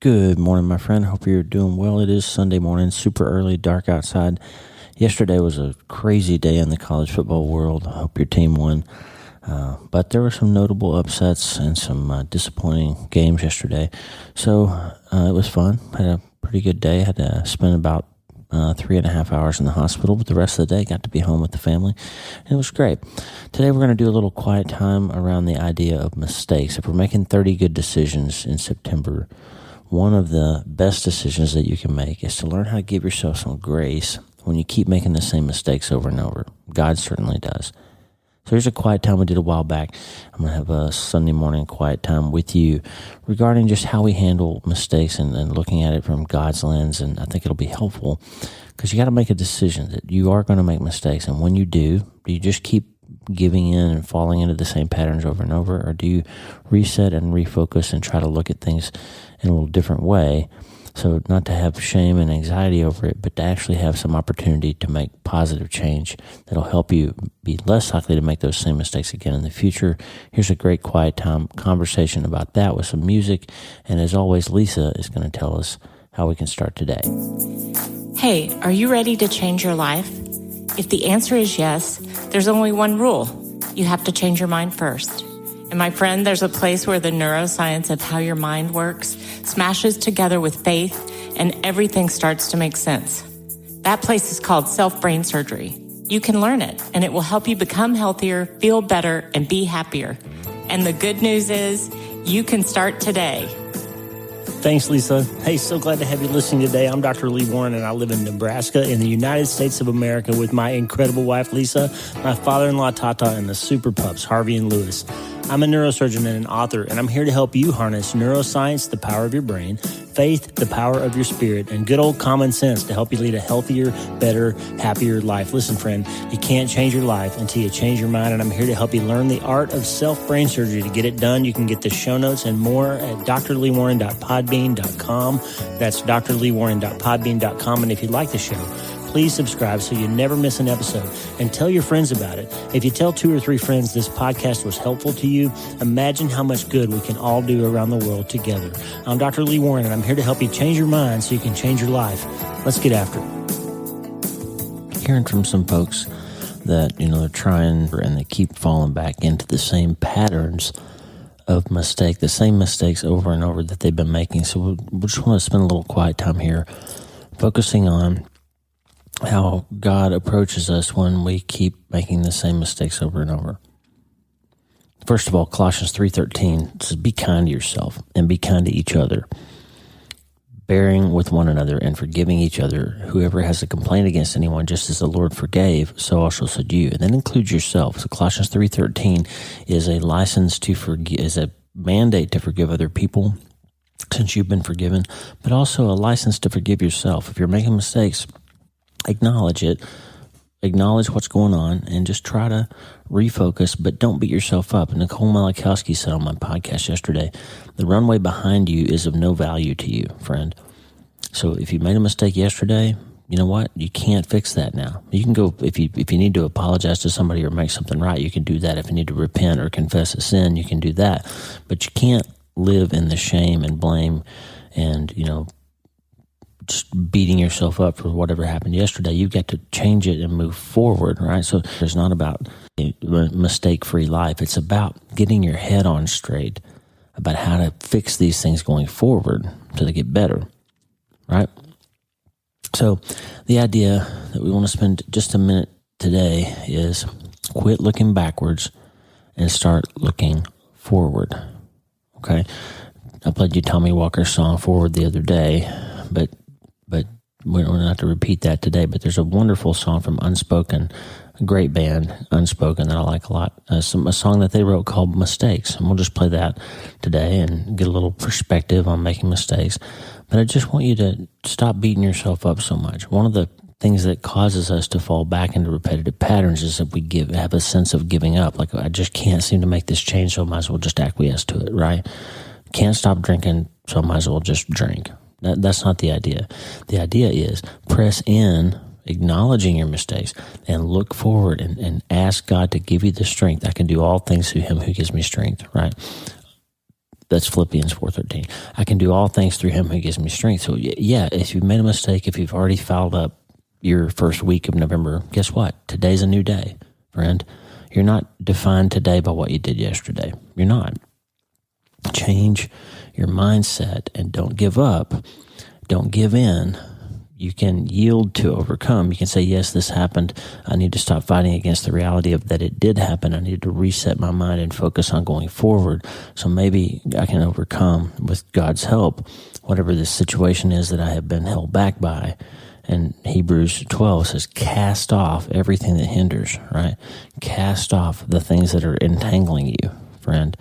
Good morning, my friend. Hope you're doing well. It is Sunday morning, super early, dark outside. Yesterday was a crazy day in the college football world. I hope your team won. But there were some notable upsets and some disappointing games yesterday. So it was fun. Had a pretty good day. Had to spend about 3.5 hours in the hospital, but the rest of the day got to be home with the family, and it was great. Today we're going to do a little quiet time around the idea of mistakes. If we're making 30 good decisions in September, one of the best decisions that you can make is to learn how to give yourself some grace when you keep making the same mistakes over and over. God certainly does. So here's a quiet time we did a while back. I'm going to have a Sunday morning quiet time with you regarding just how we handle mistakes and looking at it from God's lens. And I think it'll be helpful because you got to make a decision that you are going to make mistakes. And when you do you just keep giving in and falling into the same patterns over and over? Or do you reset and refocus and try to look at things in a little different way? So not to have shame and anxiety over it, but to actually have some opportunity to make positive change that'll help you be less likely to make those same mistakes again in the future. Here's a great quiet time conversation about that with some music. And as always, Lisa is going to tell us how we can start today. Hey, are you ready to change your life? If the answer is yes, there's only one rule. You have to change your mind first. And my friend, there's a place where the neuroscience of how your mind works smashes together with faith and everything starts to make sense. That place is called self-brain surgery. You can learn it and it will help you become healthier, feel better, and be happier. And the good news is you can start today. Thanks, Lisa. Hey, so glad to have you listening today. I'm Dr. Lee Warren, and I live in Nebraska in the United States of America with my incredible wife, Lisa, my father-in-law, Tata, and the super pups, Harvey and Lewis. I'm a neurosurgeon and an author, and I'm here to help you harness neuroscience, the power of your brain, faith, the power of your spirit, and good old common sense to help you lead a healthier, better, happier life. Listen, friend, you can't change your life until you change your mind, and I'm here to help you learn the art of self-brain surgery. To get it done, you can get the show notes and more at drleewarren.podbean.com. That's drleewarren.podbean.com, and if you like the show, please subscribe so you never miss an episode and tell your friends about it. If you tell 2 or 3 friends this podcast was helpful to you, imagine how much good we can all do around the world together. I'm Dr. Lee Warren, and I'm here to help you change your mind so you can change your life. Let's get after it. Hearing from some folks that, they're trying and they keep falling back into the same patterns of mistake, the same mistakes over and over that they've been making. So we just want to spend a little quiet time here focusing on how God approaches us when we keep making the same mistakes over and over. First of all, Colossians 3:13 says, "Be kind to yourself and be kind to each other, bearing with one another and forgiving each other. Whoever has a complaint against anyone, just as the Lord forgave, so also should you." And that includes yourself. So Colossians 3:13 is a license to forgive, is a mandate to forgive other people since you've been forgiven, but also a license to forgive yourself. If you're making mistakes, acknowledge it, acknowledge what's going on, and just try to refocus, but don't beat yourself up. And Nicole Malachowski said on my podcast yesterday, the runway behind you is of no value to you, friend. So if you made a mistake yesterday, you know what? You can't fix that now. You can go, if you need to apologize to somebody or make something right, you can do that. If you need to repent or confess a sin, you can do that. But you can't live in the shame and blame and, just beating yourself up for whatever happened yesterday. You've got to change it and move forward, right? So it's not about a mistake-free life. It's about getting your head on straight about how to fix these things going forward so they get better, right? So the idea that we want to spend just a minute today is quit looking backwards and start looking forward, okay? I played you Tommy Walker's song Forward the other day, but we don't have to repeat that today. But there's a wonderful song from Unspoken, a great band, Unspoken, that I like a lot. A song that they wrote called Mistakes. And we'll just play that today and get a little perspective on making mistakes. But I just want you to stop beating yourself up so much. One of the things that causes us to fall back into repetitive patterns is that we have a sense of giving up. Like, I just can't seem to make this change, so I might as well just acquiesce to it, right? Can't stop drinking, so I might as well just drink. That's not the idea. The idea is press in, acknowledging your mistakes, and look forward and ask God to give you the strength. I can do all things through him who gives me strength, right? That's Philippians 4:13. I can do all things through him who gives me strength. So yeah, if you've made a mistake, if you've already fouled up your first week of November, guess what? Today's a new day, friend. You're not defined today by what you did yesterday. You're not. Change your mindset and don't give up. Don't give in. You can yield to overcome. You can say, yes, this happened. I need to stop fighting against the reality of that it did happen. I need to reset my mind and focus on going forward. So maybe I can overcome with God's help whatever this situation is that I have been held back by. And Hebrews 12 says, cast off everything that hinders, right? Cast off the things that are entangling you, friend.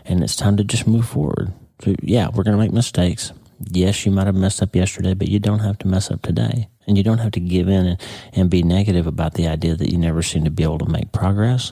And it's time to just move forward. So yeah, we're going to make mistakes. Yes, you might have messed up yesterday, but you don't have to mess up today. And you don't have to give in and be negative about the idea that you never seem to be able to make progress,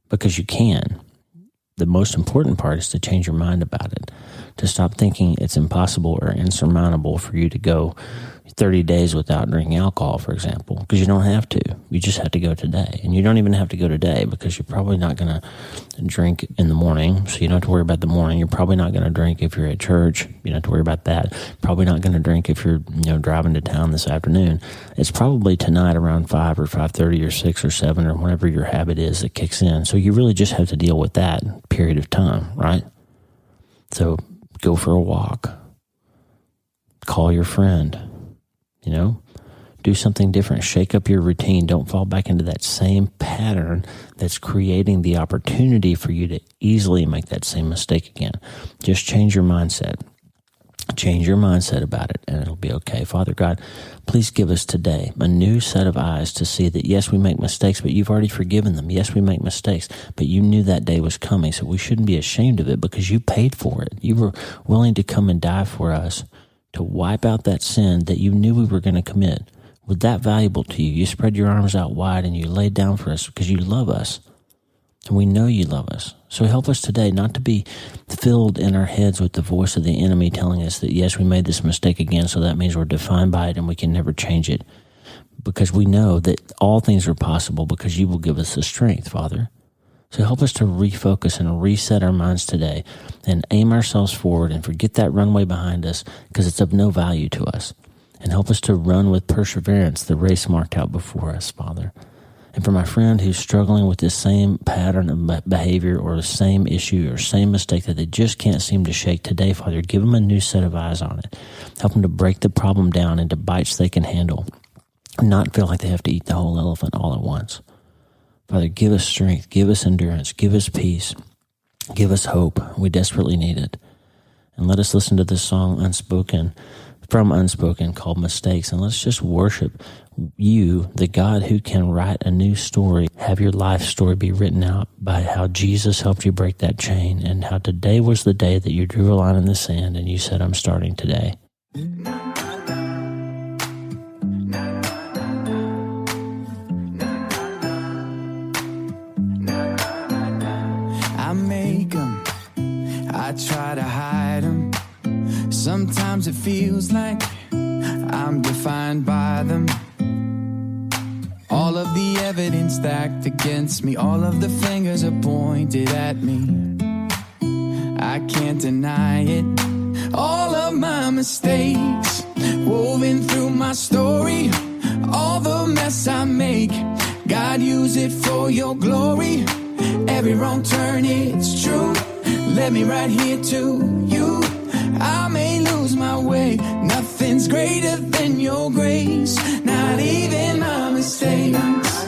because you can. The most important part is to change your mind about it, to stop thinking it's impossible or insurmountable for you to go 30 days without drinking alcohol, for example, because you don't have to. You just have to go today. And you don't even have to go today because you're probably not going to drink in the morning, so you don't have to worry about the morning. You're probably not going to drink if you're at church. You don't have to worry about that. Probably not going to drink if you're driving to town this afternoon. It's probably tonight around 5 or 5:30 or 6 or 7 or whatever your habit is that kicks in. So you really just have to deal with that period of time, right? So go for a walk. Call your friend. Do something different. Shake up your routine. Don't fall back into that same pattern that's creating the opportunity for you to easily make that same mistake again. Just change your mindset. Change your mindset about it, and it'll be okay. Father God, please give us today a new set of eyes to see that, yes, we make mistakes, but you've already forgiven them. Yes, we make mistakes, but you knew that day was coming, so we shouldn't be ashamed of it because you paid for it. You were willing to come and die for us to wipe out that sin that you knew we were going to commit. Was that valuable to you? You spread your arms out wide and you laid down for us because you love us. And we know you love us. So help us today not to be filled in our heads with the voice of the enemy telling us that, yes, we made this mistake again, so that means we're defined by it and we can never change it. Because we know that all things are possible because you will give us the strength, Father. So help us to refocus and reset our minds today and aim ourselves forward and forget that runway behind us because it's of no value to us. And help us to run with perseverance the race marked out before us, Father. And for my friend who's struggling with this same pattern of behavior or the same issue or same mistake that they just can't seem to shake today, Father, give them a new set of eyes on it. Help them to break the problem down into bites they can handle, not feel like they have to eat the whole elephant all at once. Father, give us strength, give us endurance, give us peace, give us hope. We desperately need it. And let us listen to this song, from Unspoken, called Mistakes. And let's just worship you, the God who can write a new story. Have your life story be written out by how Jesus helped you break that chain and how today was the day that you drew a line in the sand and you said, I'm starting today. I make them, I try to hide them. Sometimes it feels like I'm defined by them. All of the evidence stacked against me, all of the fingers are pointed at me. I can't deny it. All of my mistakes woven through my story, all the mess I make, God, use it for your glory. Every wrong turn, it's true. Let me right here to you. I may lose my way. Nothing's greater than your grace. Not even my mistakes.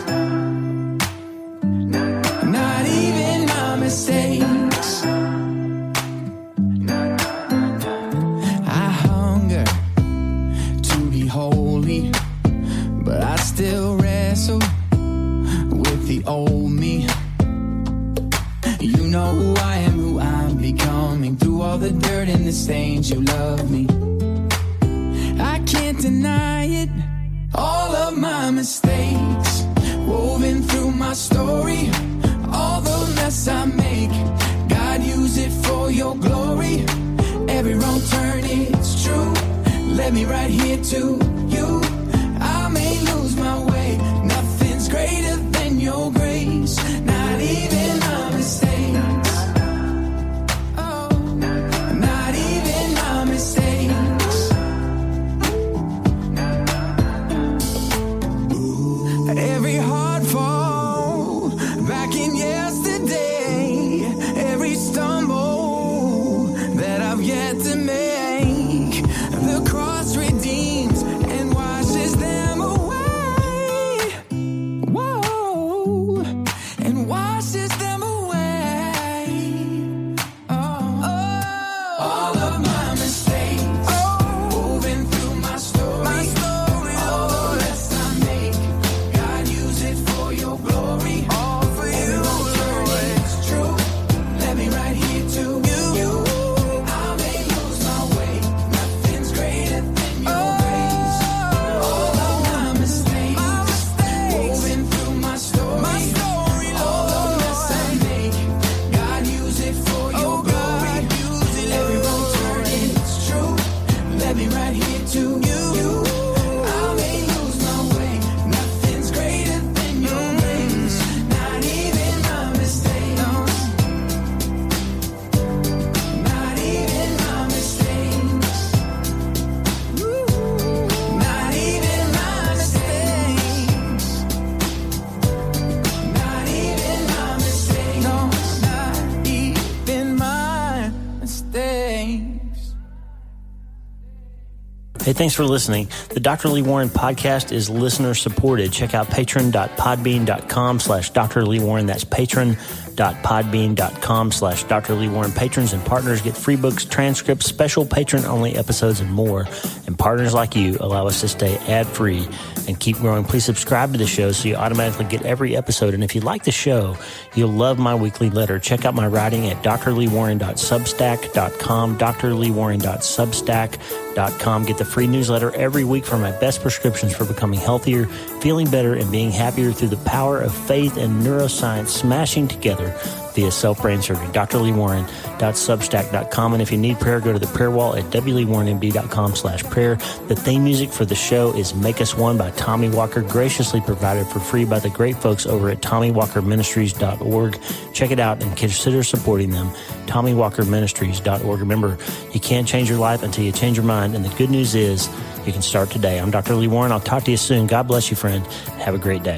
Not even my mistakes. I hunger to be holy, but I still wrestle with the old me. You know who I am, who I'm becoming. Through all the dirt and the stains, you love me. I can't deny it. All of my mistakes woven through my story, all the mess I make, God, use it for your glory. Every wrong turn, it's true. Let me right here to you. I may lose my way. Nothing's greater than your grace. Not even my mistakes. Oh. Hey, thanks for listening. The Dr. Lee Warren podcast is listener supported. Check out patron.podbean.com/Dr. Lee Warren. That's patron.podbean.com/Dr. Lee Warren. Patrons and partners get free books, transcripts, special patron-only episodes, and more. And partners like you allow us to stay ad-free and keep growing. Please subscribe to the show so you automatically get every episode. And if you like the show, you'll love my weekly letter. Check out my writing at drleewarren.substack.com, drleewarren.substack.com. Get the free newsletter every week for my best prescriptions for becoming healthier, feeling better, and being happier through the power of faith and neuroscience smashing together via self-brain surgery. drleewarren.substack.com. And if you need prayer, go to the prayer wall at wleewarrenmd.com/prayer. The theme music for the show is Make Us One by Tommy Walker, graciously provided for free by the great folks over at TommyWalkerMinistries.org. Check it out and consider supporting them. TommyWalkerMinistries.org. Remember, you can't change your life until you change your mind, and the good news is you can start today. I'm Dr. Lee Warren. I'll talk to you soon. God bless you, friend. Have a great day.